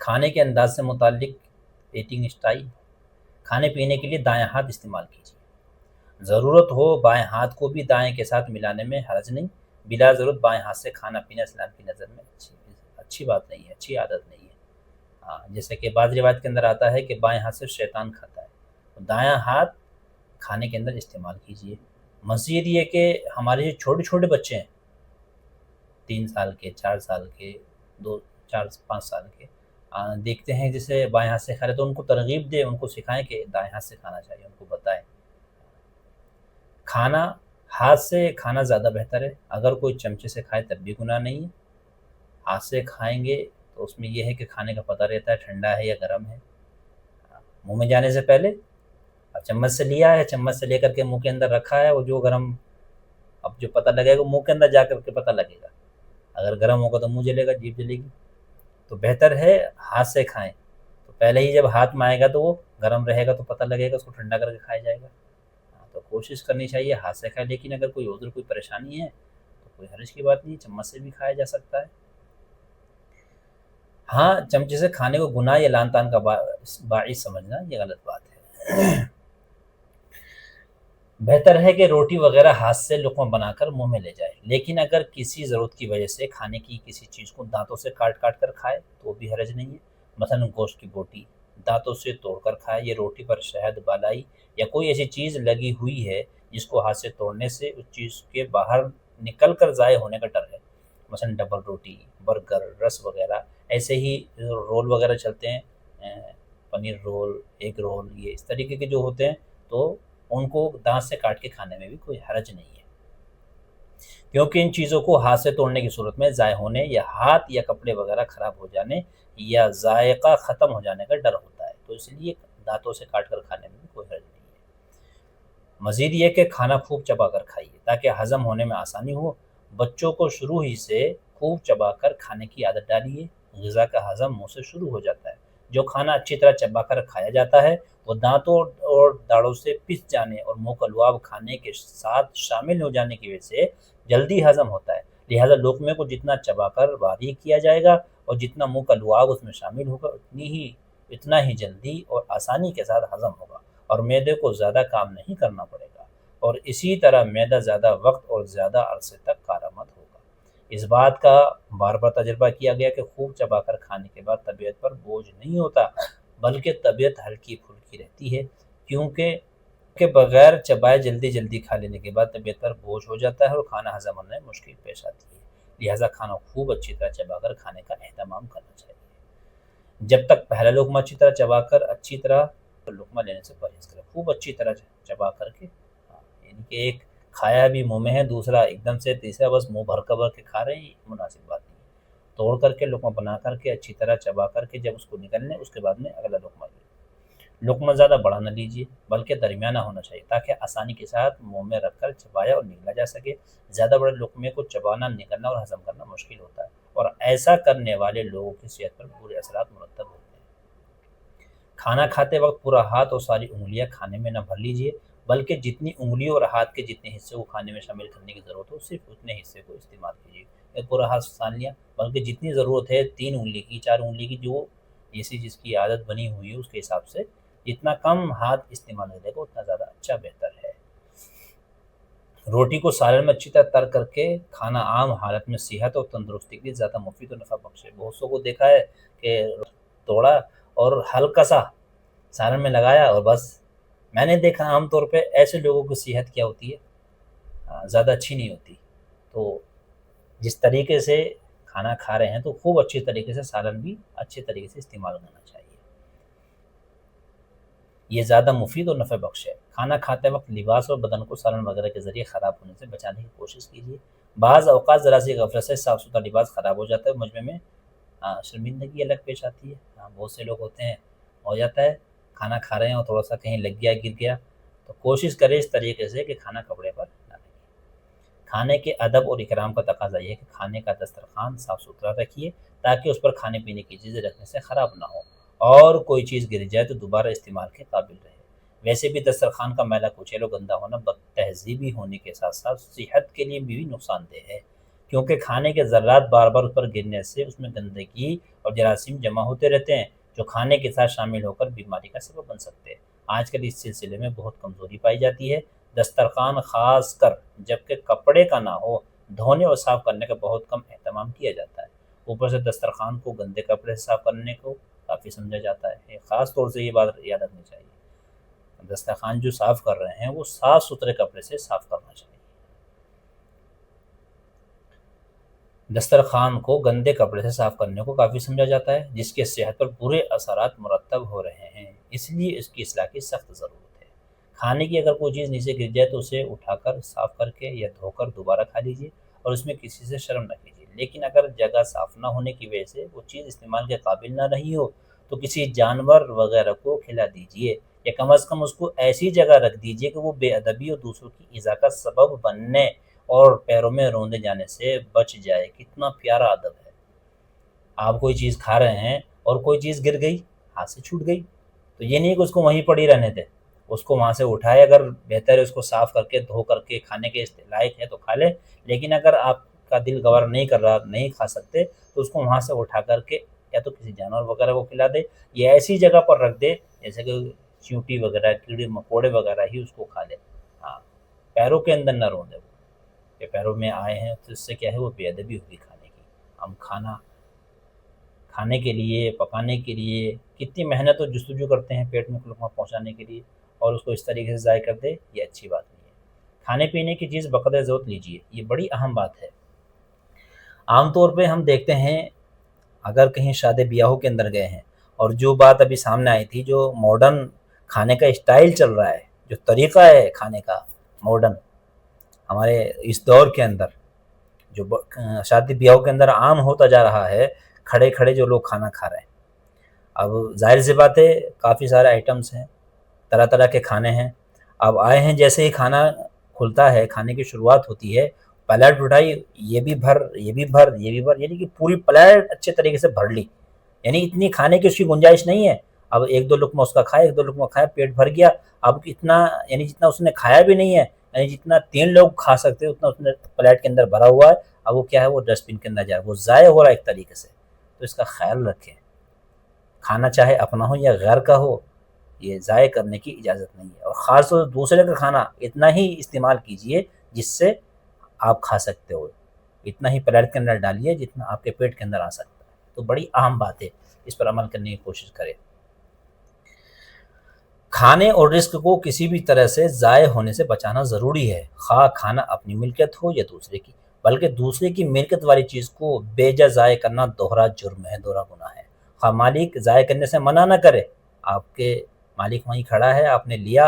کھانے کے انداز سے متعلق ایٹنگ اسٹائل، کھانے پینے کے لیے دائیں ہاتھ استعمال کیجیے، ضرورت ہو بائیں ہاتھ کو بھی دائیں کے ساتھ ملانے میں حرج نہیں، بلا ضرورت بائیں ہاتھ سے کھانا پینا اسلام کی نظر میں اچھی بات نہیں ہے، اچھی عادت نہیں ہے۔ ہاں، جیسے کہ بعض روایت کے اندر آتا ہے کہ بائیں ہاتھ سے شیطان کھاتا ہے، تو دایاں ہاتھ کھانے کے اندر استعمال کیجیے۔ مزید یہ کہ ہمارے جو چھوٹے چھوٹے بچے ہیں، 3 سال کے، 4 سال کے، 2 4 5 سال کے، دیکھتے ہیں جسے بائیں ہاتھ سے کھا رہے تو ان کو ترغیب دیں، ان کو سکھائیں کہ دائیں ہاتھ سے کھانا چاہیے، ان کو بتائیں۔ کھانا ہاتھ سے کھانا زیادہ بہتر ہے، اگر کوئی چمچے سے کھائے تب بھی گناہ نہیں ہے۔ ہاتھ سے کھائیں گے تو اس میں یہ ہے کہ کھانے کا پتہ رہتا ہے ٹھنڈا ہے یا گرم ہے۔ منہ میں جانے سے پہلے اب چمچ سے لیا ہے، چمچ سے لے کر کے منہ کے اندر رکھا ہے، وہ جو گرم، اب جو پتہ لگے گا منہ کے اندر جا کر کے پتہ لگے گا، اگر گرم ہوگا تو منہ جلے گا، جیبھ جلے گی، تو بہتر ہے ہاتھ سے کھائیں۔ تو پہلے ہی جب ہاتھ میں آئے گا تو وہ گرم رہے گا تو پتہ لگے گا، اس کو ٹھنڈا کر کے کھایا جائے گا۔ تو کوشش کرنی چاہیے ہاتھ سے کھائے، لیکن اگر کوئی عذر، کوئی پریشانی ہے تو کوئی حرج کی بات نہیں، چمچ سے بھی کھایا جا سکتا ہے۔ ہاں، چمچے سے کھانے کو گناہ یا لعن طعن کا باعث سمجھنا یہ غلط بات ہے۔ بہتر ہے کہ روٹی وغیرہ ہاتھ سے لقمہ بنا کر منہ میں لے جائے، لیکن اگر کسی ضرورت کی وجہ سے کھانے کی کسی چیز کو دانتوں سے کاٹ کاٹ کر کھائے تو بھی حرج نہیں ہے۔ مثلا گوشت کی بوٹی دانتوں سے توڑ کر کھائے، یہ روٹی پر شہد، بالائی یا کوئی ایسی چیز لگی ہوئی ہے جس کو ہاتھ سے توڑنے سے اس چیز کے باہر نکل کر ضائع ہونے کا ڈر ہے، مثلا ڈبل روٹی، برگر، رس وغیرہ، ایسے ہی رول وغیرہ چلتے ہیں، پنیر رول، ایگ رول، یہ اس طریقے کے جو ہوتے ہیں، تو ان کو دانت سے کاٹ کے کھانے میں بھی کوئی حرج نہیں ہے، کیونکہ ان چیزوں کو ہاتھ سے توڑنے کی صورت میں ضائع ہونے یا ہاتھ یا کپڑے وغیرہ خراب ہو جانے یا ذائقہ ختم ہو جانے کا ڈر ہوتا ہے، تو اس لیے دانتوں سے کاٹ کر کھانے میں بھی کوئی حرج نہیں ہے۔ مزید یہ کہ کھانا خوب چبا کر کھائیے تاکہ ہضم ہونے میں آسانی ہو۔ بچوں کو شروع ہی سے خوب چبا کر کھانے کی عادت ڈالیے، غذا کا ہضم منہ سے شروع ہو جاتا ہے۔ جو کھانا اچھی طرح چبا کر کھایا جاتا ہے وہ دانتوں اور داڑوں سے پس جانے اور منہ کا لعاب کھانے کے ساتھ شامل ہو جانے کی وجہ سے جلدی ہضم ہوتا ہے، لہذا لقمے کو جتنا چبا کر باریک کیا جائے گا اور جتنا منہ کا لعاب اس میں شامل ہوگا اتنا ہی جلدی اور آسانی کے ساتھ ہضم ہوگا اور معدے کو زیادہ کام نہیں کرنا پڑے گا، اور اسی طرح معدہ زیادہ وقت اور زیادہ عرصے تک کارآمد ہوگا۔ اس بات کا بار بار تجربہ کیا گیا کہ خوب چبا کر کھانے کے بعد طبیعت پر بوجھ نہیں ہوتا، بلکہ طبیعت ہلکی پھلکی رہتی ہے، کیونکہ کہ بغیر چبائے جلدی جلدی کھا لینے کے بعد طبیعت پر بوجھ ہو جاتا ہے اور کھانا ہضم ہونے میں مشکل پیش آتی ہے، لہٰذا کھانا خوب اچھی طرح چبا کر کھانے کا اہتمام کرنا چاہیے۔ جب تک پہلا لقمہ اچھی طرح چبا کر اچھی طرح لقمہ لینے سے پرہیز کرے، خوب اچھی طرح چبا کر کے، یعنی کہ ایک کھایا بھی منہ میں ہے، دوسرا ایک دم سے، تیسرا بس منہ بھر کے کھا رہے ہیں، یہ مناسب بات نہیں ہے۔ توڑ کر کے لقمہ بنا کر کے اچھی طرح چبا کر کے جب اس کو نکلنے، اس کے بعد میں اگلا لقمہ لیں۔ لقمہ زیادہ بڑا نہ لیجیے بلکہ درمیانہ ہونا چاہیے تاکہ آسانی کے ساتھ منہ میں رکھ کر چبایا اور نگلا جا سکے۔ زیادہ بڑے لقمے کو چبانا، نگلنا اور ہضم کرنا مشکل ہوتا ہے، اور ایسا کرنے والے لوگوں کی صحت پر برے اثرات مرتب ہوتے ہیں۔ کھانا کھاتے وقت پورا ہاتھ اور ساری انگلیاں کھانے میں نہ بھر لیجیے، بلکہ جتنی انگلیوں اور ہاتھ کے جتنے حصے کو کھانے میں شامل کرنے کی ضرورت ہو صرف اتنے حصے کو استعمال کیجیے۔ پورا ہاتھ سان لیا، بلکہ جتنی ضرورت ہے 3 انگلی کی، 4 انگلی کی، جو جیسی جس کی عادت بنی ہوئی ہے اس کے حساب سے جتنا کم ہاتھ استعمال کرے گا اتنا زیادہ اچھا، بہتر ہے۔ روٹی کو سالن میں اچھی طرح تر کر کے کھانا عام حالت میں صحت اور تندرستی کے لیے زیادہ مفید و نفع بخش ہے۔ بہت سو کو دیکھا ہے کہ توڑا اور ہلکا سا سالن میں لگایا اور بس۔ میں نے دیکھا عام طور پہ ایسے لوگوں کی صحت کیا ہوتی ہے، زیادہ اچھی نہیں ہوتی۔ تو جس طریقے سے کھانا کھا رہے ہیں تو خوب اچھی طریقے سے سالن بھی اچھے طریقے سے استعمال کرنا چاہیے، یہ زیادہ مفید اور نفع بخش ہے۔ کھانا کھاتے وقت لباس اور بدن کو سالن وغیرہ کے ذریعے خراب ہونے سے بچانے کی کوشش کیجیے۔ بعض اوقات ذرا سی غفلت سے صاف ستھرا لباس خراب ہو جاتا ہے، مجمع میں شرمندگی الگ پیش آتی ہے۔ بہت سے لوگ ہوتے ہیں، ہو جاتا ہے کھانا کھا رہے ہیں اور تھوڑا سا کہیں لگ گیا، گر گیا، تو کوشش کرے اس طریقے سے کہ کھانا کپڑے پر نہ لگے۔ کھانے کے ادب اور اکرام کا تقاضا یہ ہے کہ کھانے کا دسترخوان صاف ستھرا رکھیے تاکہ اس پر کھانے پینے کی چیزیں رکھنے سے خراب نہ ہو اور کوئی چیز گر جائے تو دوبارہ استعمال کے قابل رہے۔ ویسے بھی دسترخوان کا میلا کچیل و گندا ہونا بد تہذیبی ہونے کے ساتھ ساتھ صحت کے لیے بھی نقصان دہ ہے۔ کیونکہ کھانے کے ذرات بار بار اس پر گرنے سے اس میں گندگی اور جراثیم جمع ہوتے رہتے ہیں، جو کھانے کے ساتھ شامل ہو کر بیماری کا سبب بن سکتے ہیں۔ آج کل اس سلسلے میں بہت کمزوری پائی جاتی ہے۔ دسترخوان خاص کر جبکہ کپڑے کا نہ ہو، دھونے اور صاف کرنے کا بہت کم اہتمام کیا جاتا ہے۔ اوپر سے دسترخوان کو گندے کپڑے سے صاف کرنے کو کافی سمجھا جاتا ہے۔ خاص طور سے یہ بات یاد رکھنی چاہیے، دسترخوان جو صاف کر رہے ہیں وہ صاف ستھرے کپڑے سے صاف کرنا چاہیے۔ دسترخوان کو گندے کپڑے سے صاف کرنے کو کافی سمجھا جاتا ہے، جس کے صحت پر برے اثرات مرتب ہو رہے ہیں، اس لیے اس کی اصلاح کی سخت ضرورت ہے۔ کھانے کی اگر کوئی چیز نیچے گر جائے تو اسے اٹھا کر صاف کر کے یا دھو کر دوبارہ کھا لیجیے، اور اس میں کسی سے شرم نہ کیجیے۔ لیکن اگر جگہ صاف نہ ہونے کی وجہ سے وہ چیز استعمال کے قابل نہ رہی ہو تو کسی جانور وغیرہ کو کھلا دیجیے، یا کم از کم اس کو ایسی جگہ رکھ دیجیے کہ وہ بے ادبی اور دوسروں کی ایذا کا سبب بننے اور پیروں میں روندے جانے سے بچ جائے۔ کتنا پیارا ادب ہے! آپ کوئی چیز کھا رہے ہیں اور کوئی چیز گر گئی، ہاتھ سے چھوٹ گئی، تو یہ نہیں کہ اس کو وہیں پڑی رہنے دے، اس کو وہاں سے اٹھائے، اگر بہتر ہے اس کو صاف کر کے دھو کر کے کھانے کے لائق ہے تو کھا لے، لیکن اگر آپ کا دل گوارا نہیں کر رہا، نہیں کھا سکتے، تو اس کو وہاں سے اٹھا کر کے یا تو کسی جانور وغیرہ کو کھلا دے، یا ایسی جگہ پر رکھ دے جیسے کہ چیونٹی وغیرہ، کیڑے مکوڑے وغیرہ ہی اس کو کھا لے۔ ہاں، پیروں کے اندر نہ روندے، وہ کہ پیروں میں آئے ہیں تو اس سے کیا ہے، وہ بے ادبی ہوگی کھانے کی۔ ہم کھانے کے لیے، پکانے کے لیے کتنی محنت اور جستجو کرتے ہیں پیٹ میں لقمہ پہنچانے کے لیے، اور اس کو اس طریقے سے ضائع کر دے، یہ اچھی بات نہیں ہے۔ کھانے پینے کی چیز بقدر ضرورت لیجیے، یہ بڑی اہم بات ہے۔ عام طور پہ ہم دیکھتے ہیں اگر کہیں شادی بیاہوں کے اندر گئے ہیں، اور جو بات ابھی سامنے آئی تھی، جو ماڈرن کھانے کا اسٹائل چل رہا ہے، جو طریقہ ہے کھانے کا ماڈرن ہمارے اس دور کے اندر، جو شادی بیاہوں کے اندر عام ہوتا جا رہا ہے، کھڑے کھڑے جو لوگ کھانا کھا رہے ہیں۔ اب ظاہر سی بات ہے، کافی سارے آئٹمس ہیں، طرح طرح کے کھانے ہیں۔ اب آئے ہیں، جیسے ہی کھانا کھلتا ہے، کھانے کی شروعات ہوتی ہے، پلیٹ اٹھائی، یہ بھی بھر، یہ بھی بھر، یہ بھی بھر، یعنی کہ پوری پلیٹ اچھے طریقے سے بھر لی، یعنی اتنی کھانے کی اس کی گنجائش نہیں ہے۔ اب ایک دو لقمہ اس کا کھائے، ایک دو لقمہ کھایا، پیٹ بھر گیا۔ اب اتنا، یعنی جتنا اس نے کھایا بھی نہیں ہے، یعنی جتنا 3 لوگ کھا سکتے اتنا اس نے پلیٹ کے اندر بھرا ہوا ہے۔ اب وہ کیا ہے، وہ ڈسٹ بن کے اندر جا رہا ہے، وہ ضائع ہو رہا ہے ایک طریقے سے۔ تو اس کا خیال رکھیں، کھانا چاہے اپنا ہو یا غیر کا ہو، یہ ضائع کرنے کی اجازت نہیں ہے، اور خاص طور سے دوسرے کا کھانا اتنا ہی استعمال کیجئے جس سے آپ کھا سکتے ہو، اتنا ہی پلیٹ کے اندر ڈالیے جتنا آپ کے پیٹ کے اندر آ سکتا ہے۔ تو بڑی اہم بات ہے، اس پر عمل کرنے کی کوشش کریں۔ کھانے اور رزق کو کسی بھی طرح سے ضائع ہونے سے بچانا ضروری ہے، خواہ کھانا اپنی ملکیت ہو یا دوسرے کی، بلکہ دوسرے کی ملکیت والی چیز کو بے جا ضائع کرنا دوہرا جرم ہے، دوہرا گناہ ہے۔ خواہ مالک ضائع کرنے سے منع نہ کرے، آپ کے مالک وہیں کھڑا ہے، آپ نے لیا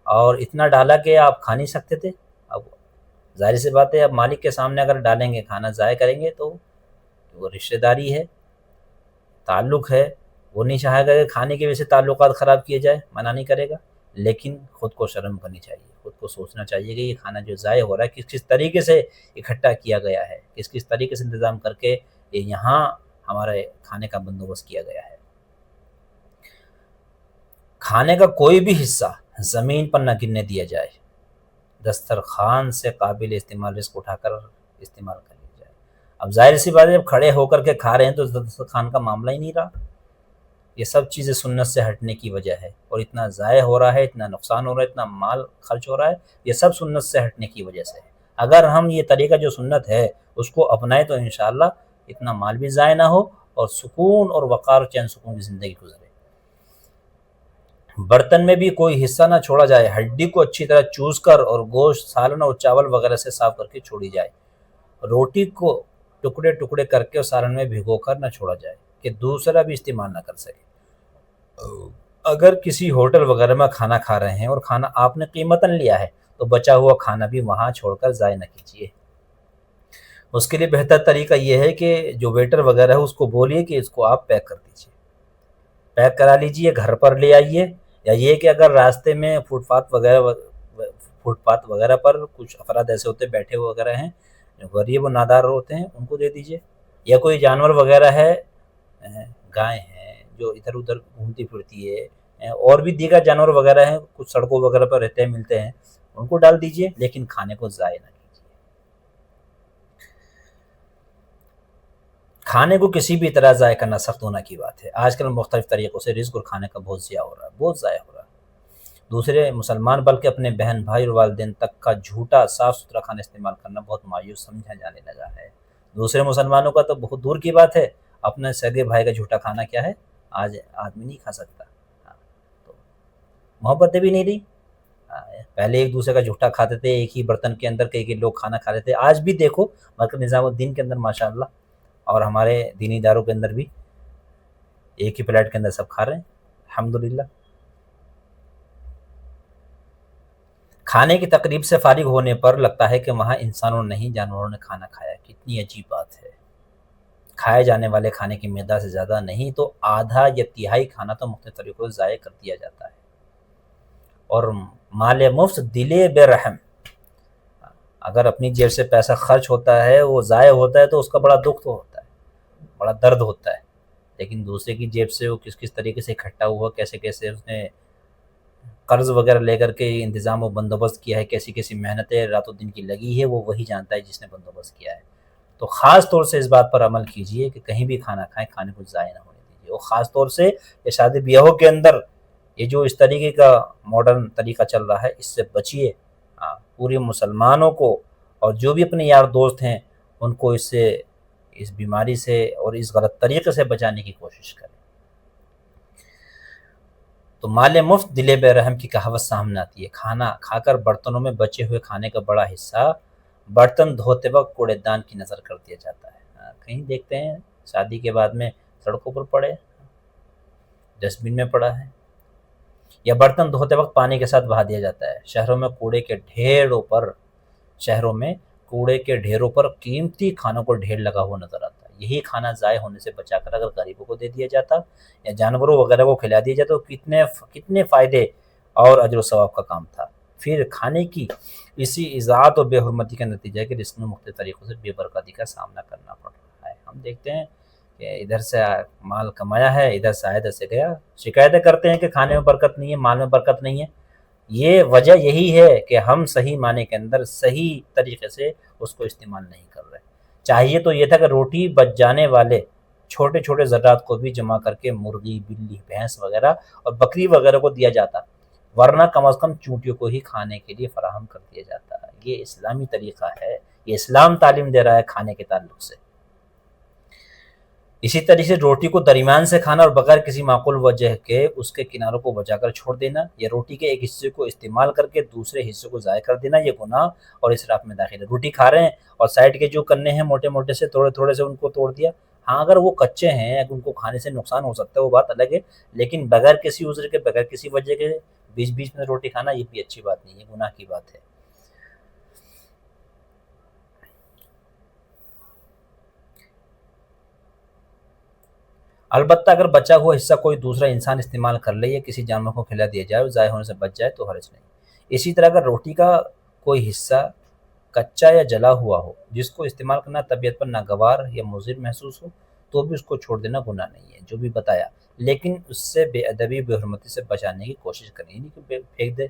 اور اتنا ڈالا کہ آپ کھا نہیں سکتے تھے۔ اب ظاہر سی بات ہے، اب مالک کے سامنے اگر ڈالیں گے، کھانا ضائع کریں گے، تو وہ رشتہ داری ہے، تعلق ہے، وہ نہیں چاہے گا کہ کھانے کی وجہ سے تعلقات خراب کیے جائے، منع نہیں کرے گا، لیکن خود کو شرم کرنی چاہیے، خود کو سوچنا چاہیے کہ یہ کھانا جو ضائع ہو رہا ہے کس طریقے سے اکٹھا کیا گیا ہے، کس طریقے سے انتظام کر کے یہ یہاں ہمارے کھانے کا بندوبست کیا گیا ہے۔ کھانے کا کوئی بھی حصہ زمین پر نہ گرنے دیا جائے، دسترخوان سے قابل استعمال رزق اٹھا کر استعمال کر لیا جائے۔ اب ظاہر سی بات ہے، جب کھڑے ہو کر کے کھا رہے ہیں تو دسترخوان کا معاملہ ہی نہیں رہا۔ یہ سب چیزیں سنت سے ہٹنے کی وجہ ہے، اور اتنا ضائع ہو رہا ہے، اتنا نقصان ہو رہا ہے، اتنا مال خرچ ہو رہا ہے، یہ سب سنت سے ہٹنے کی وجہ سے ہے۔ اگر ہم یہ طریقہ جو سنت ہے اس کو اپنائیں تو انشاءاللہ اتنا مال بھی ضائع نہ ہو، اور سکون اور وقار و چین سکون کی زندگی گزرے۔ برتن میں بھی کوئی حصہ نہ چھوڑا جائے، ہڈی کو اچھی طرح چوس کر اور گوشت، سالن اور چاول وغیرہ سے صاف کر کے چھوڑی جائے۔ روٹی کو ٹکڑے ٹکڑے کر کے اور سالن میں بھگو کر نہ چھوڑا جائے کہ دوسرا بھی استعمال نہ کر سکے۔ اگر کسی ہوٹل وغیرہ میں کھانا کھا رہے ہیں اور کھانا آپ نے قیمتاً لیا ہے تو بچا ہوا کھانا بھی وہاں چھوڑ کر ضائع نہ کیجیے۔ اس کے لیے بہتر طریقہ یہ ہے کہ جو ویٹر وغیرہ ہے اس کو بولیے کہ اس کو آپ پیک کر دیجیے، پیک کرا لیجیے، گھر پر لے آئیے، یا یہ کہ اگر راستے میں فٹ پاتھ وغیرہ پر کچھ افراد ایسے ہوتے بیٹھے ہوئے وغیرہ ہیں جو غریب و نادار ہوتے ہیں، ان کو دے دیجیے، یا کوئی جانور وغیرہ ہے، گائے ہیں جو ادھر ادھر گھومتی پھرتی ہے، اور بھی دیگر جانور وغیرہ ہیں کچھ سڑکوں وغیرہ پر رہتے ہیں، ملتے ہیں، ان کو ڈال دیجیے، لیکن کھانے کو ضائع نہ کیجیے۔ کھانے کو کسی بھی طرح ضائع کرنا سخت ہونا کی بات ہے۔ آج کل مختلف طریقوں سے رزق اور کھانے کا بہت ضیاع ہو رہا ہے، بہت ضائع ہو رہا ہے۔ دوسرے مسلمان بلکہ اپنے بہن بھائی اور والدین تک کا جھوٹا صاف ستھرا کھانا استعمال کرنا بہت مایوس سمجھا جانے لگا ہے۔ دوسرے مسلمانوں کا تو بہت دور کی بات ہے، اپنے سگے بھائی کا جھوٹا کھانا کیا ہے آج آدمی نہیں کھا سکتا۔ ہاں، تو محبتیں بھی نہیں رہی۔ پہلے ایک دوسرے کا جھوٹا کھاتے تھے، ایک ہی برتن کے اندر کئی کئی لوگ کھانا کھا رہے تھے۔ آج بھی دیکھو مرکز نظام الدین کے اندر ماشاءاللہ اور ہمارے دینی اداروں کے اندر بھی ایک ہی پلیٹ کے اندر سب کھا رہے ہیں الحمدللہ۔ کھانے کی تقریب سے فارغ ہونے پر لگتا ہے کہ وہاں انسانوں نے نہیں جانوروں نے کھانا کھایا۔ کتنی عجیب بات ہے، کھائے جانے والے کھانے کی مقدار سے زیادہ نہیں تو آدھا یا تہائی کھانا تو مختلف طریقوں سے ضائع کر دیا جاتا ہے۔ اور مال مفت دل بے رحم، اگر اپنی جیب سے پیسہ خرچ ہوتا ہے وہ ضائع ہوتا ہے تو اس کا بڑا دکھ تو ہوتا ہے، بڑا درد ہوتا ہے، لیکن دوسرے کی جیب سے وہ کس کس طریقے سے اکٹھا ہوا، کیسے کیسے اس نے قرض وغیرہ لے کر کے انتظام و بندوبست کیا ہے، کیسی کیسی محنتیں رات و دن کی لگی ہے، وہ وہی جانتا ہے جس نے بندوبست کیا ہے۔ تو خاص طور سے اس بات پر عمل کیجئے کہ کہیں بھی کھانا کھائیں، کھانے کو ضائع نہ ہونے دیجیے۔ اور خاص طور سے یہ شادی بیاہوں کے اندر یہ جو اس طریقے کا ماڈرن طریقہ چل رہا ہے، اس سے بچیے۔ پورے مسلمانوں کو اور جو بھی اپنے یار دوست ہیں ان کو اس بیماری سے اور اس غلط طریقے سے بچانے کی کوشش کریں۔ تو مال مفت دل بے رحم کی کہاوت سامنے آتی ہے۔ کھانا کھا کر برتنوں میں بچے ہوئے کھانے کا بڑا حصہ برتن دھوتے وقت کوڑے دان کی نظر کر دیا جاتا ہے۔ کہیں دیکھتے ہیں شادی کے بعد میں سڑکوں پر پڑے، ڈسٹ بن میں پڑا ہے، یا برتن دھوتے وقت پانی کے ساتھ بہا دیا جاتا ہے۔ شہروں میں کوڑے کے ڈھیروں پر قیمتی کھانوں کو ڈھیر لگا ہوا نظر آتا ہے۔ یہی کھانا ضائع ہونے سے بچا کر اگر غریبوں کو دے دیا جاتا یا جانوروں وغیرہ کو کھلا دیا جاتا تو کتنے فائدے اور اجر و ثواب کا کام تھا۔ پھر کھانے کی اسی اضاعت اور بے حرمتی کا نتیجہ ہے کہ رزق میں مختلف طریقوں سے بے برکتی کا سامنا کرنا پڑ رہا ہے۔ ہم دیکھتے ہیں کہ ادھر سے مال کمایا ہے، ادھر سے آیا ادھر سے گیا، شکایتیں کرتے ہیں کہ کھانے میں برکت نہیں ہے، مال میں برکت نہیں ہے۔ یہ وجہ یہی ہے کہ ہم صحیح معنی کے اندر صحیح طریقے سے اس کو استعمال نہیں کر رہے۔ چاہیے تو یہ تھا کہ روٹی بچ جانے والے چھوٹے چھوٹے ذرات کو بھی جمع کر کے مرغی، بلی، بھینس وغیرہ اور بکری وغیرہ کو دیا جاتا، ورنہ کم از کم چونٹیوں کو ہی کھانے کے لیے فراہم کر دیا جاتا۔ یہ اسلامی طریقہ ہے، یہ اسلام تعلیم دے رہا ہے کھانے کے تعلق سے۔ اسی طریقے سے روٹی کو درمیان سے کھانا اور بغیر کسی معقول وجہ کے اس کے کناروں کو بچا کر چھوڑ دینا، یا روٹی کے ایک حصے کو استعمال کر کے دوسرے حصے کو ضائع کر دینا، یہ گناہ اور اسراف میں داخل ہے۔ روٹی کھا رہے ہیں اور سائڈ کے جو کنے ہیں موٹے موٹے سے تھوڑے تھوڑے سے ان کو توڑ دیا، ہاں اگر وہ کچے ہیں اگر ان کو کھانے سے نقصان ہو سکتا ہے وہ بات الگ ہے، لیکن بغیر کسی عذر کے بغیر کسی وجہ کے بیچ بیچ میں روٹی کھانا یہ بھی اچھی بات نہیں ہے، گناہ کی بات ہے۔ البتہ اگر بچا ہوا حصہ کوئی دوسرا انسان استعمال کر لے یا کسی جانور کو کھلا دیا جائے اور ضائع ہونے سے بچ جائے تو حرج نہیں۔ اسی طرح اگر روٹی کا کوئی حصہ کچا یا جلا ہوا ہو جس کو استعمال کرنا طبیعت پر ناگوار یا مضر محسوس ہو تو بھی اس کو چھوڑ دینا گناہ نہیں ہے، جو بھی بتایا، لیکن اس سے بے ادبی بے حرمتی سے بچانے کی کوشش کریں، یعنی کہ پھینک دے،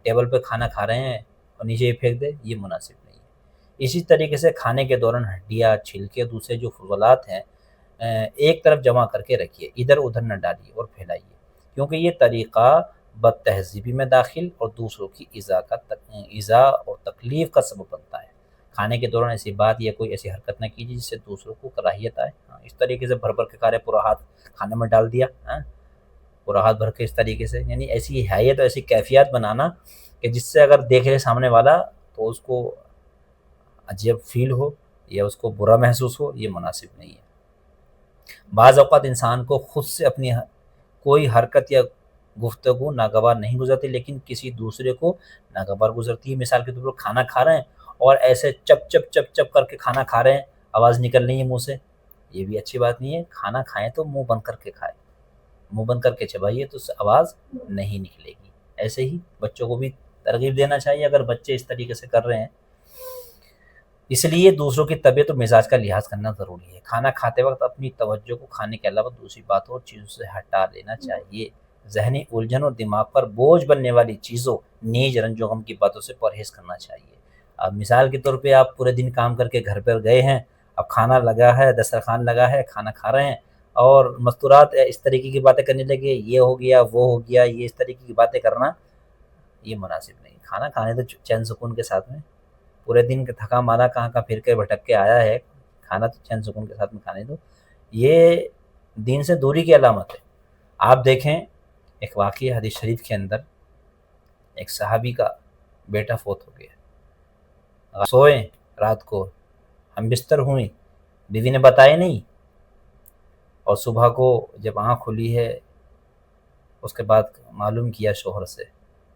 ٹیبل پہ کھانا کھا رہے ہیں اور نیچے ہی پھینک دے، یہ مناسب نہیں ہے۔ اسی طریقے سے کھانے کے دوران ہڈیاں، چھلکے، دوسرے جو فضلات ہیں ایک طرف جمع کر کے رکھیے، ادھر ادھر نہ ڈالیے اور پھیلائیے، کیونکہ یہ طریقہ بد تہذیبی میں داخل اور دوسروں کی ایذا اور تکلیف کا سبب بنتا ہے۔ کھانے کے دوران ایسی بات یا کوئی ایسی حرکت نہ کیجیے جس سے دوسروں کو کراہیت آئے۔ اس طریقے سے بھر بھر کے کھا پورا ہاتھ کھانے میں ڈال دیا، پورا ہاتھ بھر کے اس طریقے سے، یعنی ایسی حیت اور ایسی کیفیت بنانا کہ جس سے اگر دیکھ لے سامنے والا تو اس کو عجیب فیل ہو یا اس کو برا محسوس ہو، یہ مناسب نہیں ہے۔ بعض اوقات انسان کو خود سے اپنی کوئی حرکت یا گفتگو ناگوار نہیں گزرتی لیکن کسی دوسرے کو ناگوار گزرتی ہے۔ مثال کے طور پر کھانا کھا رہے ہیں اور ایسے چپ چپ چپ چپ کر کے کھانا کھا رہے ہیں، آواز نکل رہی ہے منہ سے، یہ بھی اچھی بات نہیں ہے۔ کھانا کھائیں تو منہ بند کر کے کھائیں، منہ بند کر کے چبائیے تو اس سے آواز نہیں نکلے گی۔ ایسے ہی بچوں کو بھی ترغیب دینا چاہیے اگر بچے اس طریقے سے کر رہے ہیں۔ اس لیے دوسروں کی طبیعت و مزاج کا لحاظ کرنا ضروری ہے۔ کھانا کھاتے وقت اپنی توجہ کو کھانے کے علاوہ دوسری باتوں اور چیزوں سے ہٹا دینا چاہیے۔ ذہنی الجھن اور دماغ پر بوجھ بننے والی چیزوں، نیز رنج و غم کی باتوں سے پرہیز کرنا چاہیے۔ اب مثال کے طور پہ آپ پورے دن کام کر کے گھر پر گئے ہیں، اب کھانا لگا ہے، دسترخوان لگا ہے، کھانا کھا رہے ہیں اور مستورات اس طریقے کی باتیں کرنے لگے، یہ ہو گیا وہ ہو گیا، یہ اس طریقے کی باتیں کرنا یہ مناسب نہیں۔ کھانا کھانے تو چین سکون کے ساتھ میں، پورے دن کا تھکا مارا کہاں کہاں پھر کے بھٹک کے آیا ہے، کھانا تو چین سکون کے ساتھ میں کھانے دو۔ یہ دین سے دوری کی علامت ہے۔ آپ دیکھیں ایک واقعہ حدیث شریف کے اندر، ایک صحابی کا بیٹا فوت ہو گیا، سوئے رات کو، ہم بستر ہوئیں، بیوی نے بتایا نہیں، اور صبح کو جب آنکھ کھلی ہے اس کے بعد معلوم کیا شوہر سے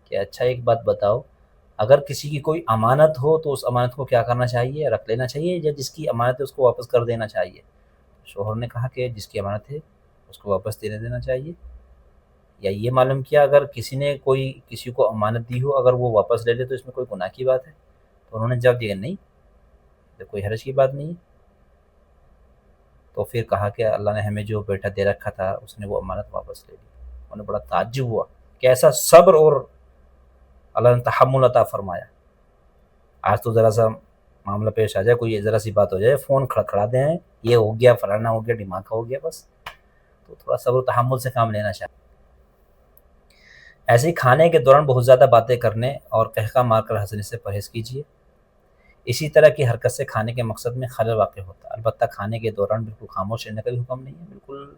کہ اچھا ایک بات بتاؤ، اگر کسی کی کوئی امانت ہو تو اس امانت کو کیا کرنا چاہیے؟ رکھ لینا چاہیے، یا جس کی امانت ہے اس کو واپس کر دینا چاہیے؟ شوہر نے کہا کہ جس کی امانت ہے اس کو واپس دے دینا چاہیے۔ یا یہ معلوم کیا اگر کسی نے کوئی کسی کو امانت دی ہو، اگر وہ واپس لے لے تو اس میں کوئی گناہ کی بات ہے؟ تو انہوں نے جواب دیا نہیں، تو کوئی حرج کی بات نہیں ہے۔ تو پھر کہا کہ اللہ نے ہمیں جو بیٹا دے رکھا تھا اس نے وہ امانت واپس لے لی۔ انہیں بڑا تعجب ہوا کہ ایسا صبر اور اللہ نے تحمل عطا فرمایا۔ آج تو ذرا سا معاملہ پیش آ جائے، کوئی ذرا سی بات ہو جائے، فون کھڑکھڑا دیں، یہ ہو گیا فلانا ہو گیا ڈھماکہ ہو گیا، بس۔ تو تھوڑا صبر و تحمل سے کام لینا چاہیے۔ ایسے ہی کھانے کے دوران بہت زیادہ باتیں کرنے اور قہقہ مار کر ہنسنے سے پرہیز کیجیے۔ اسی طرح کی حرکت سے کھانے کے مقصد میں خلل واقع ہوتا ہے۔ البتہ کھانے کے دوران بالکل خاموش رہنے کا بھی حکم نہیں ہے، بالکل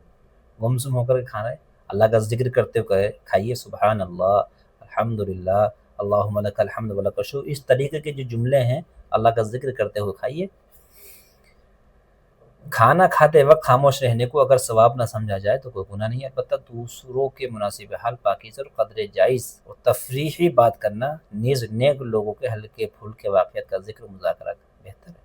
گمسم ہو کر کھانا ہے، اللہ کا ذکر کرتے ہوئے کھائیے، سبحان اللہ، الحمدللہ، اللہم لک الحمد ولک الشکر، اس طریقے کے جو جملے ہیں اللہ کا ذکر کرتے ہوئے کھائیے۔ کھانا کھاتے وقت خاموش رہنے کو اگر ثواب نہ سمجھا جائے تو کوئی گناہ نہیں ہے، البتہ دوسروں کے مناسب حال، پاکیزہ اور قدر جائز اور تفریحی بات کرنا نیز نیک لوگوں کے ہلکے پھلکے واقعات کا ذکر مذاکرہ بہتر ہے۔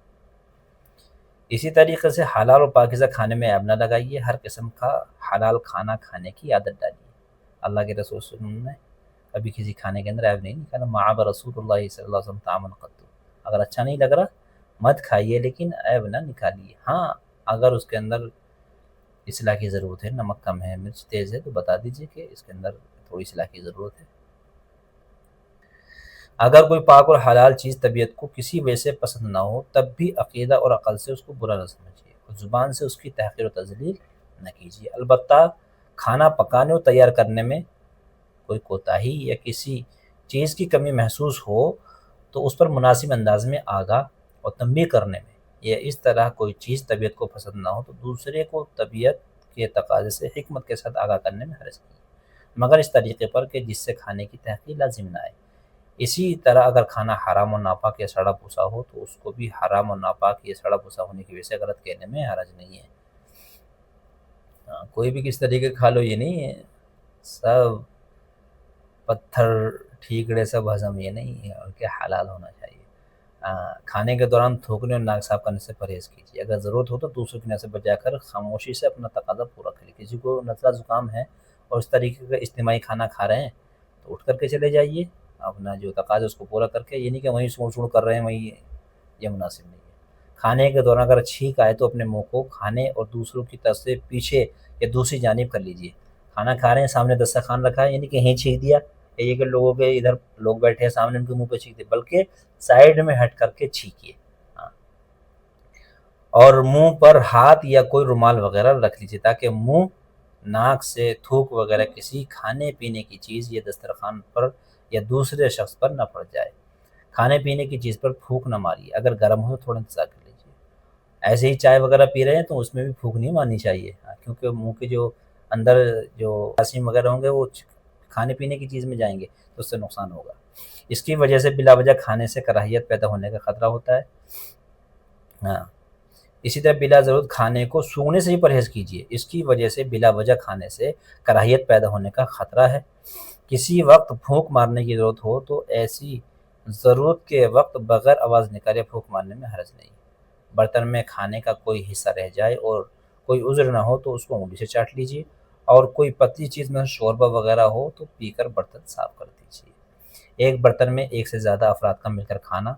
اسی طریقے سے حلال اور پاکیزہ کھانے میں عیب نہ لگائیے، ہر قسم کا حلال کھانا کھانے کی عادت ڈالیے۔ اللہ کے رسول صلی اللہ علیہ وسلم نے کبھی کسی کھانے کے اندر عیب نہیں نکالا، معاب رسول اللہ صلی اللہ علیہ وسلم طعام قط، اگر اچھا نہیں لگ رہا مت کھائیے لیکن عیب نہ نکالیے۔ ہاں اگر اس کے اندر اصلاح کی ضرورت ہے، نمک کم ہے، مرچ تیز ہے، تو بتا دیجئے کہ اس کے اندر تھوڑی اصلاح کی ضرورت ہے۔ اگر کوئی پاک اور حلال چیز طبیعت کو کسی وجہ سے پسند نہ ہو تب بھی عقیدہ اور عقل سے اس کو برا نہ سمجھیے اور زبان سے اس کی تحقیر و تذلیل نہ کیجیے۔ البتہ کھانا پکانے اور تیار کرنے میں کوئی کوتاہی یا کسی چیز کی کمی محسوس ہو تو اس پر مناسب انداز میں آگاہ اور تنبیہ کرنے میں، یا اس طرح کوئی چیز طبیعت کو پسند نہ ہو تو دوسرے کو طبیعت کے تقاضے سے حکمت کے ساتھ آگاہ کرنے میں حرج نہیں، مگر اس طریقے پر کہ جس سے کھانے کی تحقیر لازم نہ آئے۔ اسی طرح اگر کھانا حرام و ناپاک یا سڑا پوسا ہو تو اس کو بھی حرام و ناپاک یا سڑا پوسا ہونے کی وجہ سے غلط کہنے میں حرج نہیں ہے۔ کوئی بھی کس طریقے کھا لو یہ نہیں ہے، سب پتھر ٹھیکڑے سب ہضم، یہ نہیں ہے، اور کہ حلال ہونا چاہیے۔ کھانے کے دوران تھوکنے اور ناک صاف کرنے سے پرہیز کیجیے، اگر ضرورت ہو تو دوسروں کی نظر سے بچا کر خاموشی سے اپنا تقاضا پورا کریے۔ کسی کو نزلہ زکام ہے اور اس طریقے کا اجتماعی کھانا کھا رہے ہیں تو اٹھ کر کے چلے جائیے، اپنا جو تقاضا اس کو پورا کر کے، یہ نہیں کہ وہیں سوڑ سوڑ کر رہے ہیں وہیں، یہ مناسب نہیں ہے۔ کھانے کے دوران اگر چھینک آئے تو اپنے منہ کو کھانے اور دوسروں کی طرف سے پیچھے یا دوسری جانب کر لیجیے۔ کھانا کھا رہے ہیں، سامنے دسترخوان رکھا ہے، یعنی کہ یہیں چھینک دیا، یہ کہ لوگوں کے ادھر لوگ بیٹھے ہیں سامنے ان کے منہ پہ چھینک دے، بلکہ سائیڈ میں ہٹ کر کے چھینکیے۔ اور منہ پر ہاتھ یا کوئی رومال وغیرہ رکھ لیجیے تاکہ منہ، ناک سے تھوک وغیرہ کسی کھانے پینے کی چیز یا دسترخوان پر یا دوسرے شخص پر نہ پڑ جائے۔ کھانے پینے کی چیز پر پھونک نہ ماریے، اگر گرم ہو تو تھوڑا انتظار کر لیجیے۔ ایسے ہی چائے وغیرہ پی رہے ہیں تو اس میں بھی پھونک نہیں مارنی چاہیے، کیونکہ منہ کے جو اندر جو جراثیم وغیرہ ہوں گے وہ کھانے پینے کی چیز میں جائیں گے تو اس سے نقصان ہوگا۔ اس کی وجہ سے بلا وجہ کھانے سے کراہیت پیدا ہونے کا خطرہ ہوتا ہے۔ اسی طرح بلا ضرورت کھانے کو سونگھنے سے ہی پرہیز کیجیے، اس کی وجہ سے بلا وجہ کھانے سے کراہیت پیدا ہونے کا خطرہ ہے۔ کسی وقت پھونک مارنے کی ضرورت ہو تو ایسی ضرورت کے وقت بغیر آواز نکالے پھونک مارنے میں حرج نہیں۔ برتن میں کھانے کا کوئی حصہ رہ جائے اور کوئی عذر نہ ہو تو اس کو انگلی سے چاٹ لیجیے، اور کوئی پتلی چیز میں شوربہ وغیرہ ہو تو پی کر برتن صاف کر دیجیے۔ ایک برتن میں ایک سے زیادہ افراد کا مل کر کھانا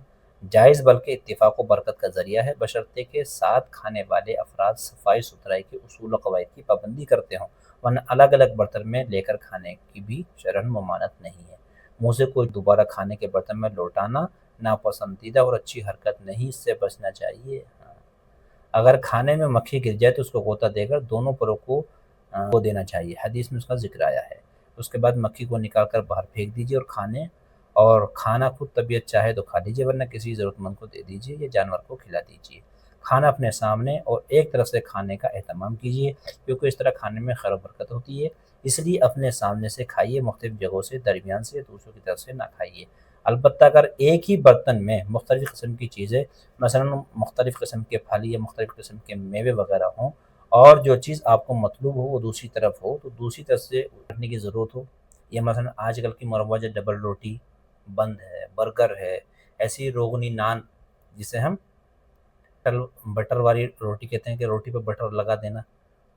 جائز بلکہ اتفاق و برکت کا ذریعہ ہے، بشرطے کہ ساتھ کھانے والے افراد صفائی ستھرائی کے اصول و قواعد کی پابندی کرتے ہوں، ورنہ الگ الگ برتن میں لے کر کھانے کی بھی شرعاً ممانعت نہیں ہے۔ منہ سے کوئی دوبارہ کھانے کے برتن میں لوٹانا ناپسندیدہ اور اچھی حرکت نہیں، اس سے بچنا چاہیے۔ اگر کھانے میں مکھی گر جائے تو اس کو غوطہ دے کر دونوں پروں کو دینا چاہیے، حدیث میں اس کا ذکر آیا ہے۔ اس کے بعد مکھی کو نکال کر باہر پھینک دیجیے اور کھانا خود طبیعت چاہے تو کھا لیجیے، ورنہ کسی ضرورت مند کو دے دیجیے یا جانور کو کھلا دیجیے۔ کھانا اپنے سامنے اور ایک طرف سے کھانے کا اہتمام کیجیے، کیونکہ اس طرح کھانے میں خیر و برکت ہوتی ہے، اس لیے اپنے سامنے سے کھائیے، مختلف جگہوں سے، درمیان سے، دوسروں کی طرف سے نہ کھائیے۔ البتہ اگر ایک ہی برتن میں مختلف قسم کی چیزیں، مثلا مختلف قسم کے پھل یا مختلف قسم کے میوے وغیرہ ہوں، اور جو چیز آپ کو مطلوب ہو وہ دوسری طرف ہو، تو دوسری طرف سے اٹھنے کی ضرورت ہو، یا مثلا آج کل کی مروج ڈبل روٹی بند ہے، برگر ہے، ایسی روغنی نان جسے ہم بٹر والی روٹی کہتے ہیں، کہ روٹی پہ بٹر لگا دینا،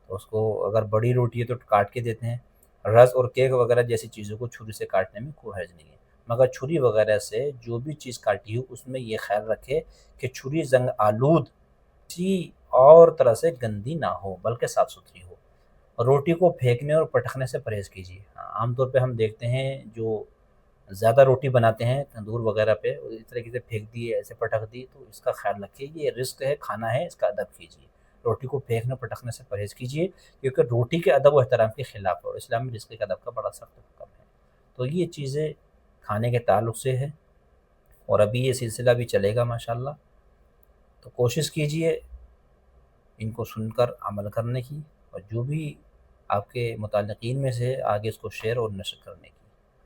تو اس کو اگر بڑی روٹی ہے تو کاٹ کے دیتے ہیں۔ رس اور کیک وغیرہ جیسی چیزوں کو چھری سے کاٹنے میں کوئی حرج نہیں ہے، مگر چھری وغیرہ سے جو بھی چیز کاٹی ہو اس میں یہ خیال رکھے کہ چھری زنگ آلود کسی اور طرح سے گندی نہ ہو بلکہ صاف ستھری ہو۔ روٹی کو پھینکنے اور پٹکنے سے پرہیز کیجیے۔ عام طور پہ ہم دیکھتے ہیں جو زیادہ روٹی بناتے ہیں تندور وغیرہ پہ، اس طریقے سے پھینک دیے، ایسے پٹک دی، تو اس کا خیال رکھیے، یہ رزق ہے، کھانا ہے، اس کا ادب کیجیے۔ روٹی کو پھینکنے پٹکنے سے پرہیز کیجیے، کیونکہ روٹی کے ادب و احترام کے خلاف ہے، اور اسلام میں رزق کے ادب کا بڑا سخت حکم ہے۔ تو یہ چیزیں کھانے کے تعلق سے ہے، اور ابھی یہ سلسلہ بھی چلے گا ماشاءاللہ، تو کوشش کیجیے ان کو سن کر عمل کرنے کی، اور جو بھی آپ کے متعلقین میں سے آگے اس کو شیئر اور نشر کرنے کی۔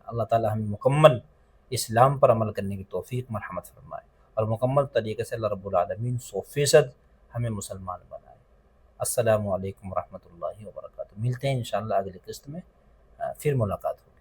اللہ تعالی ہمیں مکمل اسلام پر عمل کرنے کی توفیق مرحمت فرمائے، اور مکمل طریقے سے اللہ رب العالمین 100% ہمیں مسلمان بنائے۔ السلام علیکم ورحمۃ اللہ وبرکاتہ۔ ملتے ہیں انشاءاللہ اگلی قسط میں، پھر ملاقات ہوگی۔